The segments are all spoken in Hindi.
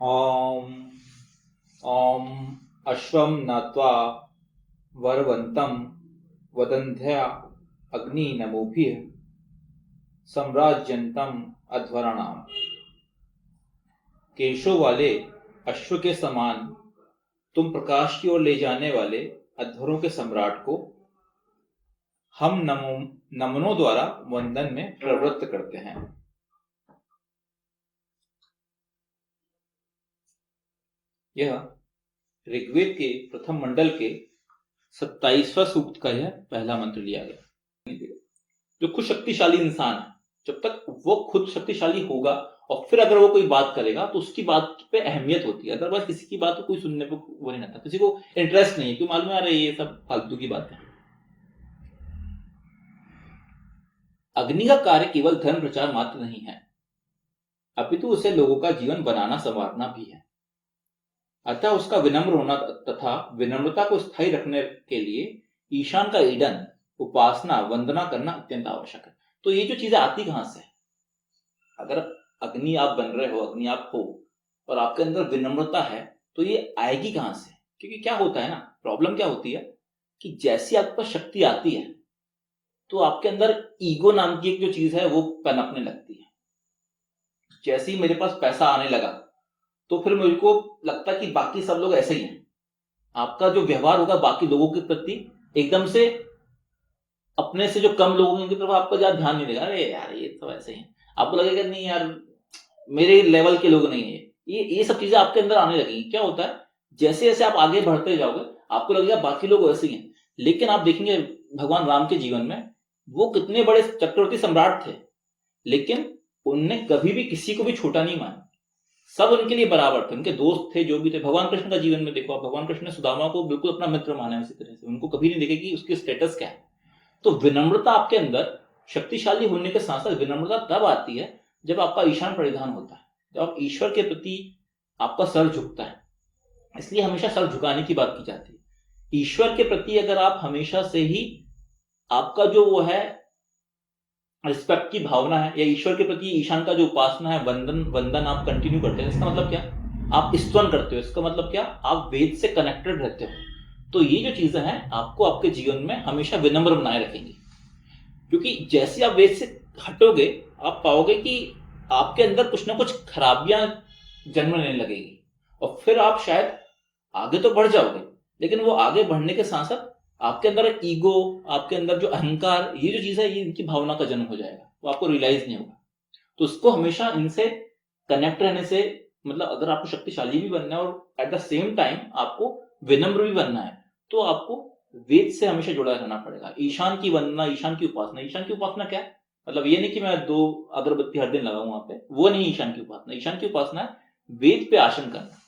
ॐ ॐ अश्वं नत्वा वरवन्तं वदन्ध्या अग्निनमोभिः सम्राज्यन्तम् अध्वराणाम्। केशों वाले अश्व के समान तुम प्रकाश की ओर ले जाने वाले अध्वरों के सम्राट को हम नमनों द्वारा वंदन में प्रवृत्त करते हैं। यह ऋग्वेद के प्रथम मंडल के 27वां सूक्त का यह पहला मंत्र लिया गया। जो खुद शक्तिशाली इंसान है, जब तक वो खुद शक्तिशाली होगा और फिर अगर वो कोई बात करेगा तो उसकी बात पे अहमियत होती है, अदरवाइज किसी की बात को कोई सुनने को वो नहीं रहता, किसी को इंटरेस्ट नहीं है, क्यों मालूम है यार ये सब फालतू की बात है। अग्नि का कार्य केवल धर्म प्रचार मात्र नहीं है, अपितु उसे लोगों का जीवन बनाना संवारना भी है। अतः उसका विनम्र होना तथा विनम्रता को स्थायी रखने के लिए ईशान का ईडन, उपासना, वंदना करना अत्यंत आवश्यक है। तो ये जो चीजें आती कहां से है? अगर अग्नि आप बन रहे हो, अग्नि आप हो और आपके अंदर विनम्रता है, तो ये आएगी कहां से? क्योंकि क्या होता है ना, प्रॉब्लम क्या होती है कि जैसी आपके पास शक्ति आती है तो आपके अंदर ईगो नाम की एक जो चीज है वो पनपने लगती है। जैसे ही मेरे पास पैसा आने लगा तो फिर मेरे को लगता है कि बाकी सब लोग ऐसे ही हैं। आपका जो व्यवहार होगा बाकी लोगों के प्रति एकदम से अपने से जो कम लोग हैं उनकी तरफ आपका ज्यादा ध्यान नहीं देगा, अरे यार ये तो ऐसे ही। आपको लगेगा नहीं यार मेरे लेवल के लोग नहीं है, ये सब चीजें आपके अंदर आने लगेंगी। क्या होता है, जैसे जैसे आप आगे बढ़ते जाओगे आपको लगेगा बाकी लोग वैसे ही हैं। लेकिन आप देखेंगे भगवान राम के जीवन में वो कितने बड़े चक्रवर्ती सम्राट थे, लेकिन उनने कभी भी किसी को भी छोटा नहीं माना। सब उनके लिए बराबर थे, उनके दोस्त थे जो भी थे। भगवान कृष्ण का जीवन में देखो आप, भगवान कृष्ण ने सुदामा को बिल्कुल अपना मित्र माना है, उसी तरह से उनको कभी नहीं देखे कि उसकी स्टेटस क्या है। तो विनम्रता आपके अंदर शक्तिशाली होने के साथ साथ विनम्रता तब आती है जब आपका ईशान परिधान होता है, जब आप ईश्वर के प्रति आपका सर झुकता है। इसलिए हमेशा सर झुकाने की बात की जाती है। ईश्वर के प्रति अगर आप हमेशा से ही आपका जो वो है रिस्पेक्ट की भावना है, या ईश्वर के प्रति ईशान का जो उपासना है, वंदन वंदन आप कंटिन्यू करते हैं, इसका मतलब क्या, आप स्तवन करते हो, इसका मतलब क्या, आप वेद से कनेक्टेड रहते हो। तो ये जो चीजें हैं आपको आपके जीवन में हमेशा विनम्र बनाए रखेंगी। क्योंकि जैसे आप वेद से हटोगे आप पाओगे कि आपके अंदर कुछ ना कुछ खराबियां जन्म लेने लगेगी और फिर आप शायद आगे तो बढ़ जाओगे, लेकिन वो आगे बढ़ने के साथ साथ आपके अंदर ईगो, आपके अंदर जो अहंकार, ये जो चीज है ये इनकी भावना का जन्म हो जाएगा, वो आपको रियलाइज नहीं होगा। तो उसको हमेशा इनसे कनेक्ट रहने से, मतलब अगर आपको शक्तिशाली भी बनना है और एट द सेम टाइम आपको विनम्र भी बनना है, तो आपको वेद से हमेशा जुड़ा रहना पड़ेगा। ईशान की वंदना, ईशान की उपासना। ईशान की उपासना क्या है, मतलब ये नहीं कि मैं 2 अगरबत्ती हर दिन लगाऊं वहां पे, वो नहीं ईशान की उपासना। ईशान की उपासना है वेद पे आसन करना।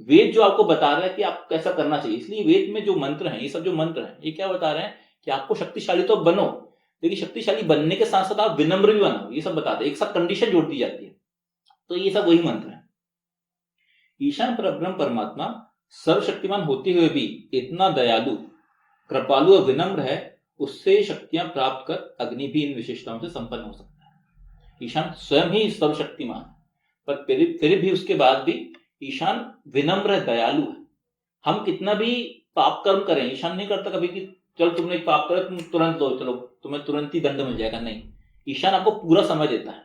वेद जो आपको बता रहा है कि आप कैसा करना चाहिए। इसलिए वेद में जो मंत्र हैं, ये सब जो मंत्र हैं, ये क्या बता रहे हैं कि आपको शक्तिशाली तो बनो, लेकिन शक्तिशाली बनने के साथ साथ आप विनम्र भी बनो, ये सब बताते हैं। एक साथ कंडीशन जोड़ दी जाती है। तो ये सब वही मंत्र है। ईशान परब्रह्म परमात्मा सर्वशक्तिमान होते हुए भी इतना दयालु, कृपालु और विनम्र है, उससे शक्तियां प्राप्त कर अग्नि भी इन विशेषताओं से संपन्न हो सकता है। ईशान स्वयं ही सर्वशक्तिमान, पर फिर भी उसके बाद भी ईशान विनम्र है, दयालु है। हम कितना भी पाप कर्म करें, ईशान नहीं करता कभी कि चल तुमने एक पाप करे तुम तुरंत लो, चलो तुम्हें तुरंत ही दंड मिल जाएगा, नहीं। ईशान आपको पूरा समय देता है।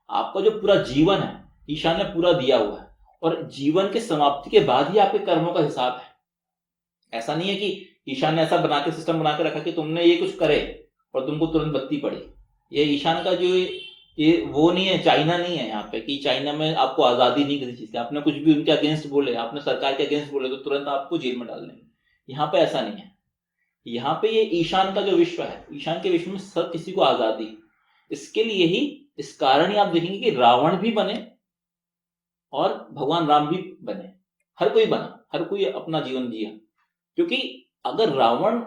आपका जो पूरा जीवन है ईशान ने पूरा दिया हुआ है, और जीवन की समाप्ति के बाद ही आपके कर्मों का हिसाब है। ऐसा नहीं है कि ईशान ने ऐसा बना के सिस्टम बना के रखा कि तुमने ये कुछ करे और तुमको तुरंत बत्ती पड़ी। ये ईशान का जो ये वो नहीं है, चाइना नहीं है यहाँ पे कि चाइना में आपको आजादी नहीं किसी चीज की। आपने कुछ भी उनके अगेंस्ट बोले, आपने सरकार के अगेंस्ट बोले तो तुरंत आपको जेल में डाल देंगे। यहाँ पे ऐसा नहीं है। यहाँ पे ये ईशान का जो विश्व है, ईशान के विश्व में सब किसी को आजादी। इसके लिए ही, इस कारण ही आप देखेंगे कि रावण भी बने और भगवान राम भी बने। हर कोई बना, हर कोई अपना जीवन जिया। क्योंकि अगर रावण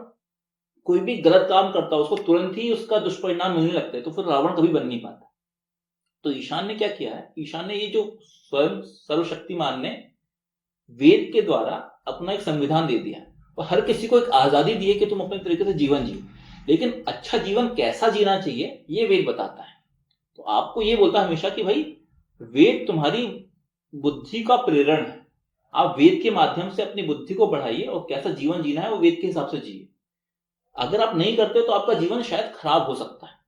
कोई भी गलत काम करता उसको तुरंत ही उसका दुष्परिणाम मिलने लगते हैं, तो फिर रावण कभी बन नहीं पाता। तो ईशान ने क्या किया है, ईशान ने ये जो स्वयं सर्वशक्तिमान ने वेद के द्वारा अपना एक संविधान दे दिया और हर किसी को एक आजादी दी है कि तुम अपने तरीके से जीवन जियो। लेकिन अच्छा जीवन कैसा जीना चाहिए ये वेद बताता है। तो आपको ये बोलता है हमेशा कि भाई वेद तुम्हारी बुद्धि का प्रेरण है। आप वेद के माध्यम से अपनी बुद्धि को बढ़ाइए और कैसा जीवन जीना है वो वेद के हिसाब से जिए। अगर आप नहीं करते तो आपका जीवन शायद खराब हो सकता है।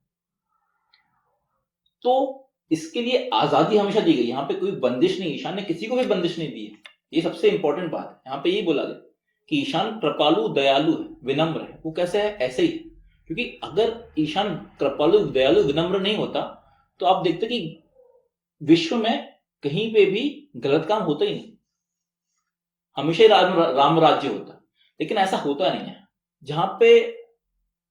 तो इसके लिए आजादी हमेशा दी गई, यहाँ पे कोई बंदिश नहीं, ईशान ने किसी को भी बंदिश नहीं दी है। ये सबसे इंपॉर्टेंट बात है, यहाँ पे यही बोला गया कि ईशान कृपालु दयालु है, विनम्र है। वो कैसे है? ऐसे ही है। क्योंकि अगर ईशान कृपालु दयालु विनम्र नहीं होता तो आप देखते कि विश्व में कहीं पे भी गलत काम होता ही नहीं, हमेशा ही राम राज्य होता। लेकिन ऐसा होता नहीं है। जहां पे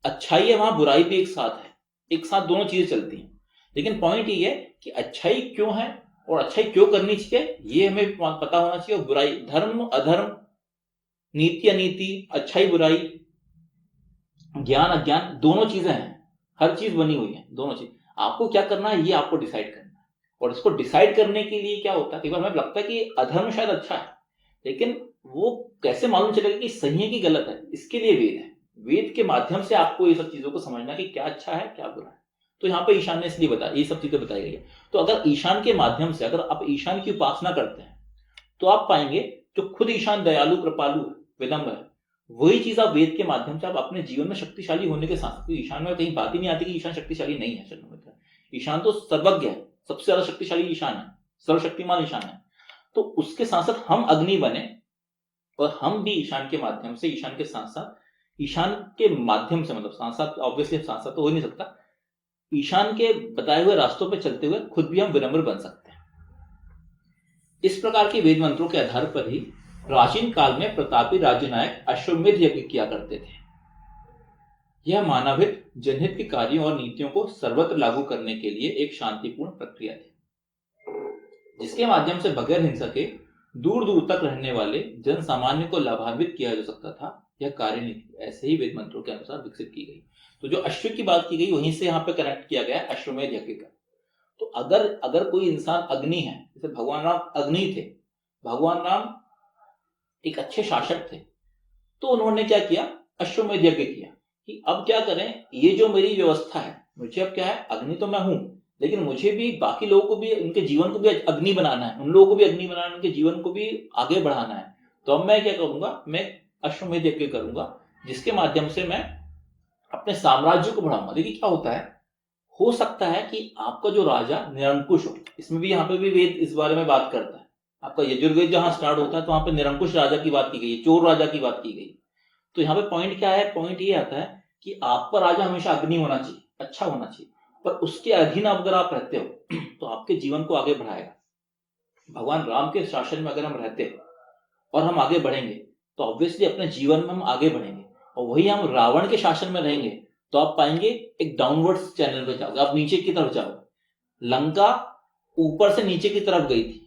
अच्छाई है वहां बुराई भी एक साथ है, एक साथ दोनों चीजें चलती हैं। लेकिन पॉइंट ये है कि अच्छाई क्यों है और अच्छाई क्यों करनी चाहिए ये हमें पता होना चाहिए। और बुराई, धर्म अधर्म, नीति अनीति, अच्छाई बुराई, ज्ञान अज्ञान, दोनों चीजें हैं। हर चीज बनी हुई है, दोनों चीज। आपको क्या करना है ये आपको डिसाइड करना है। और इसको डिसाइड करने के लिए क्या होता है, कई बार हमें लगता है कि अधर्म शायद अच्छा है, लेकिन वो कैसे मालूम चलेगा कि सही है कि गलत है? इसके लिए वेद है। वेद के माध्यम से आपको ये सब चीजों को समझना कि क्या अच्छा है क्या बुरा है। तो यहाँ पे ईशान ने इसलिए बताया, ये सब चीजें बताई गई है। तो अगर ईशान के माध्यम से अगर आप ईशान की उपासना करते हैं तो आप पाएंगे जो खुद ईशान दयालु कृपालु विनम्र है, वही चीज आप वेद के माध्यम से आप अपने जीवन में शक्तिशाली होने के साथ, ईशान में कहीं बात ही नहीं आती कि ईशान शक्तिशाली नहीं है। चलो मतलब ईशान तो सर्वज्ञ है, सबसे ज्यादा शक्तिशाली ईशान है, सर्वशक्तिमान ईशान है। तो उसके साथ साथ हम अग्नि बने और हम भी ईशान के माध्यम से, ईशान के साथ साथ, ईशान के माध्यम से, मतलब साथ साथ ऑब्वियसली साथ साथ तो हो ही नहीं सकता, ईशान के बताए हुए रास्तों पर चलते हुए खुद भी हम विनम्र बन सकते हैं। इस प्रकार के वेद मंत्रों के आधार पर ही प्राचीन काल में प्रतापी राज्य नायक अश्वमेध यज्ञ किया करते थे। यह मानवहित जनहित के कार्यों और नीतियों को सर्वत्र लागू करने के लिए एक शांतिपूर्ण प्रक्रिया थी, जिसके माध्यम से बगैर हिंसा के दूर दूर तक रहने वाले जन सामान्य को लाभान्वित किया जा सकता था। यह कार्यनीति ऐसे ही वेद मंत्रों के अनुसार विकसित की गई। तो जो अश्व की बात की गई वहीं से यहाँ पे कनेक्ट किया गया अश्वमेध यज्ञ का। तो अगर अगर कोई इंसान अग्नि है, जैसे भगवान राम अग्नि थे, भगवान राम एक अच्छे शासक थे, तो उन्होंने क्या किया? अश्वमेध यज्ञ किया कि अब क्या करें, ये जो मेरी व्यवस्था है, मुझे अब क्या है, अग्नि तो मैं हूं, लेकिन मुझे भी बाकी लोगों को भी, उनके जीवन को भी अग्नि बनाना है, उन लोगों को भी अग्नि बनाना है, उनके जीवन को भी आगे बढ़ाना है। तो अब मैं क्या करूंगा, मैं अश्वमेध यज्ञ करूंगा, जिसके माध्यम से मैं अपने साम्राज्य को बढ़ाऊंगा। देखिए क्या होता है, हो सकता है कि आपका जो राजा निरंकुश हो। इसमें भी यहाँ पे भी वेद इस बारे में बात करता है। आपका यजुर्वेद जहां स्टार्ट होता है तो वहां पे निरंकुश राजा की बात की गई है, चोर राजा की बात की गई। तो यहाँ पे पॉइंट क्या है? पॉइंट ये आता है कि आपका राजा हमेशा अग्नि होना चाहिए, अच्छा होना चाहिए, पर उसके अधीन अगर आप रहते हो तो आपके जीवन को आगे बढ़ाएगा। भगवान राम के शासन में अगर हम रहते हैं और हम आगे बढ़ेंगे तो ऑब्वियसली अपने जीवन में हम आगे बढ़ेंगे। और वही हम रावण के शासन में रहेंगे तो आप पाएंगे एक डाउनवर्ड्स चैनल पे जाओगे, आप नीचे की तरफ जाओगे। लंका ऊपर से नीचे की तरफ गई थी।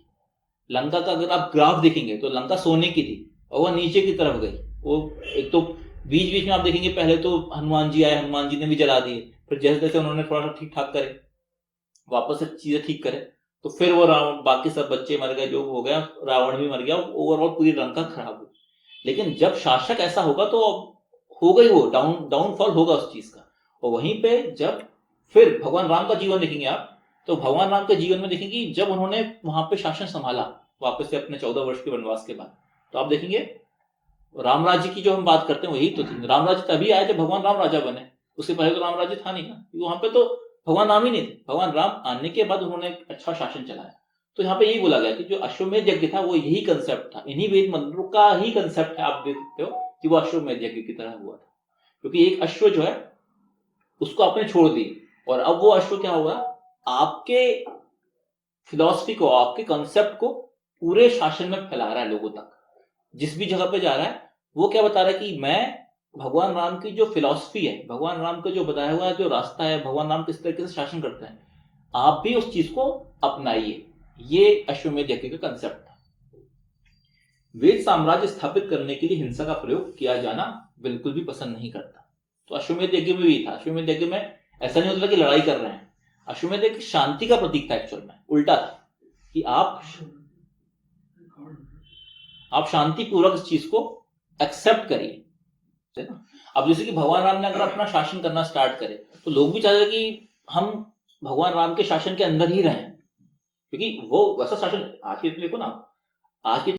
लंका का अगर आप ग्राफ देखेंगे तो लंका सोने की थी और वह नीचे की तरफ गई। वो एक तो बीच बीच में आप देखेंगे, पहले तो हनुमान जी आए, हनुमान जी ने भी जला दिए, फिर जैसे जैसे उन्होंने थोड़ा सा ठीक ठाक करे, वापस से चीजें ठीक करे, तो फिर वो रावण, बाकी सब बच्चे मर गए, जो हो गया, रावण भी मर गया, ओवरऑल पूरी लंका खराब हुई। लेकिन जब शासक ऐसा होगा तो हो गई, वो डाउनफॉल होगा उस चीज का। और वहीं पे जब फिर भगवान राम का जीवन देखेंगे आप, तो भगवान राम के जीवन में देखेंगे जब उन्होंने वहां पे शासन संभाला वापस से अपने 14 वर्ष के वनवास के बाद, तो आप देखेंगे राम राज्य की जो हम बात करते हैं वही तो थी। राम राज्य तभी आया जब भगवान राम राजा बने, उससे पहले तो राम राज्य था नहीं ना, वहां पे तो भगवान राम ही नहीं थे। भगवान राम आने के बाद उन्होंने एक अच्छा शासन चलाया। तो यहाँ पे यही बोला गया कि जो अश्वमेध यज्ञ था वो यही कंसेप्ट था, इन्हीं वेद मंत्रों का ही कंसेप्ट है। आप देख सकते हो कि वो अश्वमेध यज्ञ की तरह हुआ था, क्योंकि एक अश्व जो है उसको आपने छोड़ दी, और अब वो अश्व क्या होगा, आपके फिलॉसफी को, आपके कंसेप्ट को पूरे शासन में फैला रहा है लोगों तक। जिस भी जगह पे जा रहा है वो क्या बता रहा है कि मैं, भगवान राम की जो फिलॉसफी है, भगवान राम का जो बताया हुआ जो रास्ता है, भगवान राम किस तरीके से शासन करते हैं, आप भी उस चीज को अपनाइए। ये अश्वमेध यज्ञ का कंसेप्ट था। वेद साम्राज्य स्थापित करने के लिए हिंसा का प्रयोग किया जाना बिल्कुल भी पसंद नहीं करता। तो अश्वमेध यज्ञ में भी था। अश्वमेध यज्ञ में ऐसा नहीं होता कि लड़ाई कर रहे हैं, अश्वमेध यज्ञ शांति का प्रतीक था। एक्चुअल में उल्टा था कि आप शांति पूर्वक इस चीज को एक्सेप्ट करिए, है ना। अब जैसे कि भगवान राम ने अगर अपना शासन करना स्टार्ट करे तो लोग भी चाहते कि हम भगवान राम के शासन के अंदर ही रहें, क्योंकि वो वैसा शासन आज की देखो ना, आज की